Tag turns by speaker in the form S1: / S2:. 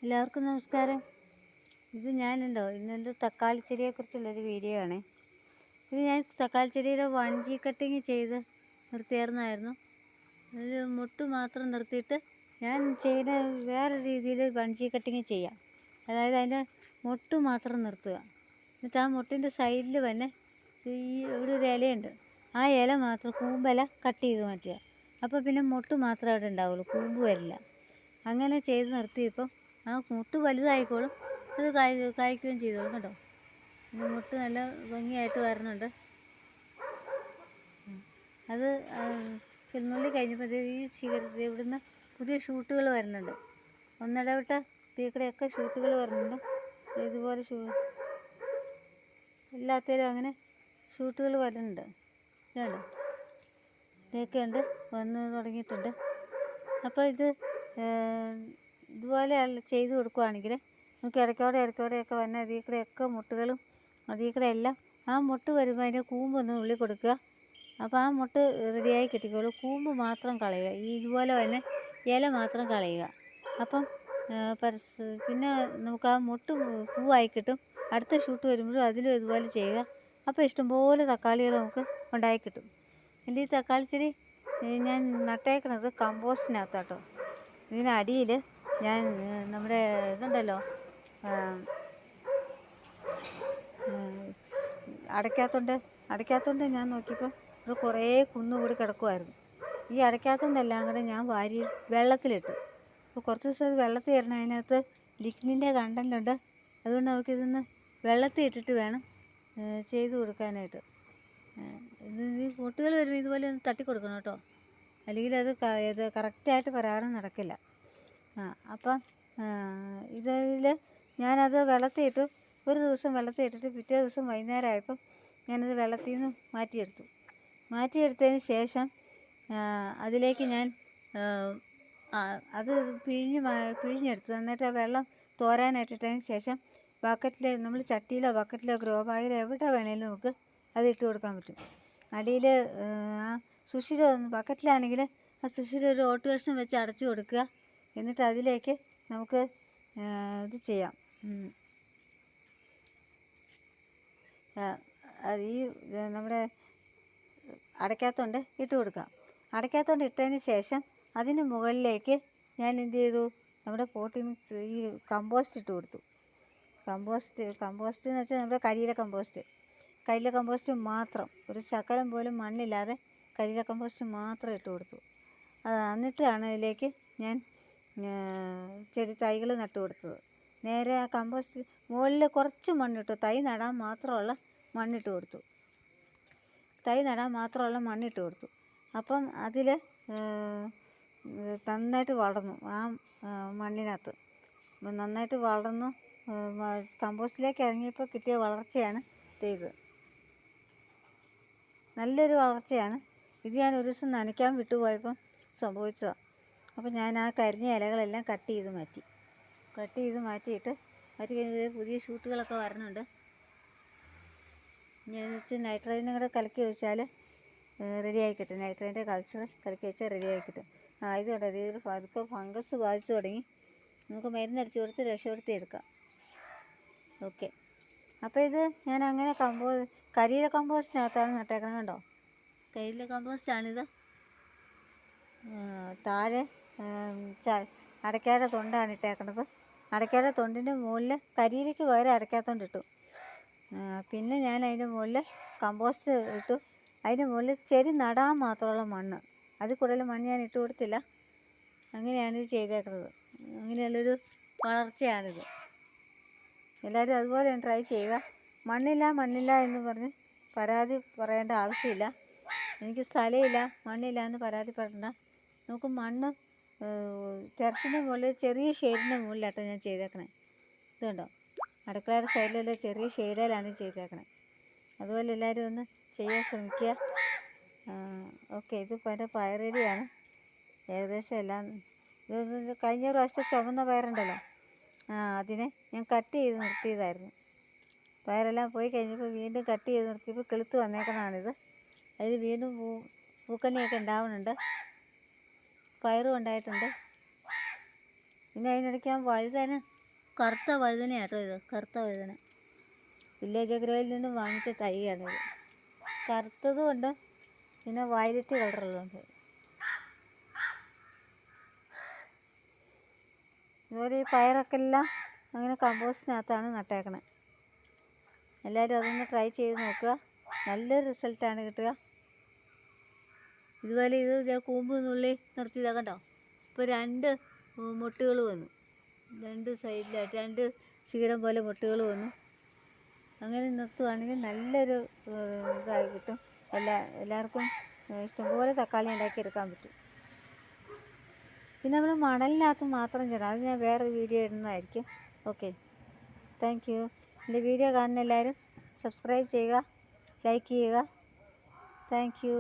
S1: എല്ലാവർക്കും നമസ്കാരം. ഇന്നെൻ്റെ തക്കാളി ചെടിയെക്കുറിച്ചുള്ളൊരു വീഡിയോ ആണ്. ഇത് ഞാൻ തക്കാളി ചെടിയുടെ 1G കട്ടിങ് ചെയ്ത് നിർത്തിയായിരുന്നു. അത് മുട്ട് മാത്രം നിർത്തിയിട്ട് ഞാൻ ചെയ്യുന്ന വേറെ രീതിയിൽ 1G കട്ടിങ് ചെയ്യാം. അതായത് അതിൻ്റെ മുട്ട് മാത്രം നിർത്തുക. എന്നിട്ട് ആ മുട്ടിൻ്റെ സൈഡിൽ തന്നെ ഇവിടെ ഒരു ഇലയുണ്ട്. ആ ഇല മാത്രം കൂമ്പല കട്ട് ചെയ്ത് മാറ്റുക. അപ്പോൾ പിന്നെ മുട്ട് മാത്രമേ അവിടെ ഉണ്ടാവുള്ളൂ, കൂമ്പ് വരില്ല. അങ്ങനെ ചെയ്ത് നിർത്തിയപ്പം ആ മുട്ട് വലുതായിക്കോളും, അത് കായ്ക്കുകയും ചെയ്തോളും കേട്ടോ. മുട്ട് നല്ല ഭംഗിയായിട്ട് വരുന്നുണ്ട്. അത് കിളുന്നുള്ളി കഴിഞ്ഞപ്പോൾ ഇവിടുന്ന് പുതിയ ഷൂട്ടുകൾ വരുന്നുണ്ട്. ഒന്നിടവിട്ട തീക്കടെയൊക്കെ ഷൂട്ടുകൾ വരുന്നുണ്ട്. ഇതുപോലെ എല്ലാത്തിലും അങ്ങനെ ഷൂട്ടുകൾ വരുന്നുണ്ട്. ഇതുണ്ട്, ഇതൊക്കെ ഉണ്ട്, വന്ന് തുടങ്ങിയിട്ടുണ്ട്. അപ്പോൾ ഇതുപോലെ ചെയ്ത് കൊടുക്കുകയാണെങ്കിൽ നമുക്ക് ഇടയ്ക്കോടെയൊക്കെ വന്ന അതിൽ കൂടെയൊക്കെ മുട്ടുകളും അതിൽ കൂടെ എല്ലാം ആ മുട്ട് വരുമ്പോൾ അതിൻ്റെ കൂമ്പൊന്ന് ഉള്ളി കൊടുക്കുക. അപ്പോൾ ആ മുട്ട് റെഡിയായി കിട്ടിക്കോളൂ. കൂമ്പ് മാത്രം കളയുക, ഇതുപോലെ തന്നെ ഇല മാത്രം കളയുക. അപ്പം പിന്നെ നമുക്ക് ആ മുട്ട് പൂവായി കിട്ടും. അടുത്ത ഷൂട്ട് വരുമ്പോഴും അതിലും ഇതുപോലെ ചെയ്യുക. അപ്പോൾ ഇഷ്ടംപോലെ തക്കാളികൾ നമുക്ക് ഉണ്ടായി കിട്ടും. എൻ്റെ ഈ തക്കാളി ചെടി ഞാൻ നട്ടേക്കണത് കമ്പോസ്റ്റിനകത്താട്ടോ. ഇതിനടിയിൽ ഞാൻ നമ്മുടെ ഇതുണ്ടല്ലോ, അടയ്ക്കാത്തോണ്ട് ഞാൻ നോക്കിയപ്പോൾ ഇവിടെ കുറേ കുന്നുകൂടി കിടക്കുമായിരുന്നു. ഈ അടയ്ക്കാത്തോണ്ടെല്ലാം കൂടെ ഞാൻ വാരി വെള്ളത്തിലിട്ടു. അപ്പോൾ കുറച്ച് ദിവസം അത് വെള്ളത്തിൽ ഇടണം. അതിനകത്ത് ലിഗ്നിൻ്റെ കണ്ടൻ്റുണ്ട്. അതുകൊണ്ട് നമുക്കിതൊന്ന് വെള്ളത്തിൽ ഇട്ടിട്ട് വേണം ചെയ്ത് കൊടുക്കാനായിട്ട്. ഈ പൊട്ടുകൾ വരുമ്പോൾ ഇതുപോലെ ഒന്ന് തട്ടി കൊടുക്കണം കേട്ടോ, അല്ലെങ്കിൽ ഇത് കറക്റ്റായിട്ട് പരാഗണം നടക്കില്ല. അപ്പം ഇതിൽ ഞാനത് വെള്ളത്തിൽ ഇട്ടു. ഒരു ദിവസം വെള്ളത്തിൽ ഇട്ടിട്ട് പിറ്റേ ദിവസം വൈകുന്നേരം ആയപ്പം ഞാനത് വെള്ളത്തിൽ നിന്ന് മാറ്റിയെടുത്തതിന് ശേഷം അതിലേക്ക് ഞാൻ അത് പിഴിഞ്ഞെടുത്തു. എന്നിട്ട് ആ വെള്ളം തോരാനായിട്ടിട്ടതിന് ശേഷം നമ്മൾ ചട്ടിയിലോ ബക്കറ്റിലോ ഗ്രോ ബാഗിലോ എവിടെ വേണേലും നമുക്ക് അത് ഇട്ട് കൊടുക്കാൻ പറ്റും. അടിയിൽ ആ സുഷിര ബക്കറ്റിലാണെങ്കിൽ ആ സുഷിര ഒരു ഓട്ട് കഷ്ണം വെച്ച് അടച്ചു കൊടുക്കുക. എന്നിട്ട് അതിലേക്ക് നമുക്ക് ഇത് ചെയ്യാം, നമ്മുടെ അടയ്ക്കാത്തോണ്ട് ഇട്ട് കൊടുക്കാം. അടയ്ക്കാത്തോണ്ട് ഇട്ടതിന് ശേഷം അതിന് മുകളിലേക്ക് ഞാൻ എന്ത് ചെയ്തു, നമ്മുടെ പോട്ടി മിക്സ് കമ്പോസ്റ്റ് ഇട്ട് കൊടുത്തു. കമ്പോസ്റ്റ് എന്ന് വെച്ചാൽ നമ്മുടെ കരിയില കമ്പോസ്റ്റ് മാത്രം, ഒരു ശകലം പോലും മണ്ണില്ലാതെ കരിയില കമ്പോസ്റ്റ് മാത്രം ഇട്ട് കൊടുത്തു. എന്നിട്ടാണ് അതിലേക്ക് ഞാൻ ചെടി തൈകൾ നട്ടു കൊടുത്തത്. നേരെ ആ കമ്പോസ്റ്റ് മുകളിൽ കുറച്ച് മണ്ണിട്ടു, തൈ നടാൻ മാത്രമുള്ള മണ്ണിട്ട് കൊടുത്തു. അപ്പം അതിൽ നന്നായിട്ട് വളർന്നു. ആ മണ്ണിനകത്ത് നന്നായിട്ട് വളർന്നു. കമ്പോസ്റ്റിലേക്ക് ഇറങ്ങിയപ്പോൾ കിട്ടിയ വളർച്ചയാണ് ഇത്. നല്ലൊരു വളർച്ചയാണ്. ഇത് ഞാൻ ഒരു ദിവസം നനയ്ക്കാൻ വിട്ടുപോയപ്പം സംഭവിച്ചതാണ്. അപ്പോൾ ഞാൻ ആ കരിഞ്ഞ ഇലകളെല്ലാം കട്ട് ചെയ്ത് മാറ്റിയിട്ട് കഴിഞ്ഞ് പുതിയ ഷൂട്ടുകളൊക്കെ വരുന്നുണ്ട്. ഞാൻ വെച്ച് നൈട്രജനും കൂടെ കലക്കി ഒഴിച്ചാൽ റെഡിയായി കിട്ടും. നൈട്രജൻ്റെ കൾച്ചർ കലക്കി വെച്ചാൽ റെഡിയായി കിട്ടും. ഇത് കണ്ടോ, ഇതിൽ പതുക്കെ ഫംഗസ് ബാധിച്ചു തുടങ്ങി. നമുക്ക് മരുന്നടിച്ച് കൊടുത്ത് രക്ഷപ്പെടുത്തി എടുക്കാം. ഓക്കെ, അപ്പോൾ ഇത് ഞാൻ അങ്ങനെ കരിയില കമ്പോസ്റ്റിനകത്താണ് നട്ടേക്കണം. കണ്ടോ, കരിയില കമ്പോസ്റ്റാണിത്. താഴെ അടയ്ക്കാതെ തൊണ്ടാണ് ഇട്ടേക്കണത്. അടയ്ക്കാതെ തൊണ്ടിൻ്റെ മുകളിൽ കരിയിലയ്ക്ക് പകരം അടയ്ക്കാത്തോണ്ട് ഇട്ടു. പിന്നെ ഞാൻ അതിൻ്റെ മുകളിൽ കമ്പോസ്റ്റ് ഇട്ടു. അതിൻ്റെ മുകളിൽ ചെടി നടാൻ മാത്രമുള്ള മണ്ണ്, അതിൽ കൂടുതൽ മണ്ണ് ഞാൻ ഇട്ട് കൊടുത്തില്ല. അങ്ങനെയാണിത് ചെയ്തേക്കുന്നത്. അങ്ങനെയുള്ളൊരു വളർച്ചയാണിത്. എല്ലാവരും അതുപോലെ ട്രൈ ചെയ്യുക. മണ്ണില്ല എന്ന് പറഞ്ഞ് പരാതി പറയേണ്ട ആവശ്യമില്ല. എനിക്ക് സ്ഥലമില്ല, മണ്ണില്ല എന്ന് പരാതിപ്പെടണ്ട. നമുക്ക് മണ്ണ് ടെറസിൻ്റെ മുകളിൽ ചെറിയ ഷെയ്ഡിൻ്റെ മുകളിലാട്ടോ ഞാൻ ചെയ്തേക്കണേ. ഇത് കണ്ടോ, അടുക്കളയുടെ സൈഡിലുള്ള ചെറിയ ഷെയ്ഡിലാണ് ചെയ്തേക്കണേ. അതുപോലെ എല്ലാവരും ഒന്ന് ചെയ്യാൻ ശ്രമിക്കുക. ഓക്കെ, ഇത് പയറേരിയാണ് ഏകദേശം എല്ലാം. ഇത് കഴിഞ്ഞ പ്രാവശ്യത്തെ ചുവന്ന പയറുണ്ടല്ലോ, അതിനെ ഞാൻ കട്ട് ചെയ്ത് നിർത്തിയതായിരുന്നു. പയറെല്ലാം പോയി കഴിഞ്ഞപ്പോൾ വീണ്ടും കട്ട് ചെയ്ത് നിർത്തിയപ്പോൾ കിളുത്ത് വന്നേക്കുന്നതാണിത്. അതിൽ വീണ്ടും പൂക്കണ്ണിയൊക്കെ ഉണ്ടാവുന്നുണ്ട്. പയറും ഉണ്ടായിട്ടുണ്ട്. പിന്നെ അതിനിടയ്ക്ക് ഞാൻ വഴുതന, കറുത്ത വഴുതനയാട്ടോ ഇത്, കറുത്ത വഴുതന വില്ലേജ് അഗ്രോയിൽ നിന്നും വാങ്ങിച്ച തൈയാണിത്. കറുത്തതും ഉണ്ട്, പിന്നെ വയലറ്റ് കളറുള്ളതുണ്ട്. ഇതുപോലെ ഈ പയറൊക്കെ എല്ലാം അങ്ങനെ കമ്പോസ്റ്റിനകത്താണ് നട്ടേക്കണേ. എല്ലാവരും അതൊന്ന് ട്രൈ ചെയ്ത് നോക്കുക, നല്ലൊരു റിസൾട്ടാണ് കിട്ടുക. ഇതുപോലെ ഇത് ഞാൻ കൂമ്പ് നുള്ളി നിർത്തിയതാണ് കണ്ടോ. ഇപ്പോൾ 2 മൊട്ടുകൾ വന്നു, 2 സൈഡിലായിട്ട് 2 ശിഖരം പോലെ മൊട്ടുകൾ വന്നു. അങ്ങനെ നിർത്തുവാണെങ്കിൽ നല്ലൊരു ഇതായി കിട്ടും. എല്ലാവർക്കും ഇഷ്ടംപോലെ തക്കാളി ഉണ്ടാക്കിയെടുക്കാൻ പറ്റും. പിന്നെ നമ്മൾ മണലിനകത്ത് മാത്രം ചെയ്യണം, അത് ഞാൻ വേറെ വീഡിയോ ഇടുന്നതായിരിക്കും. Okay, thank you. എൻ്റെ വീഡിയോ കാണുന്ന എല്ലാവരും സബ്സ്ക്രൈബ് ചെയ്യുക, ലൈക്ക് ചെയ്യുക. Thank you.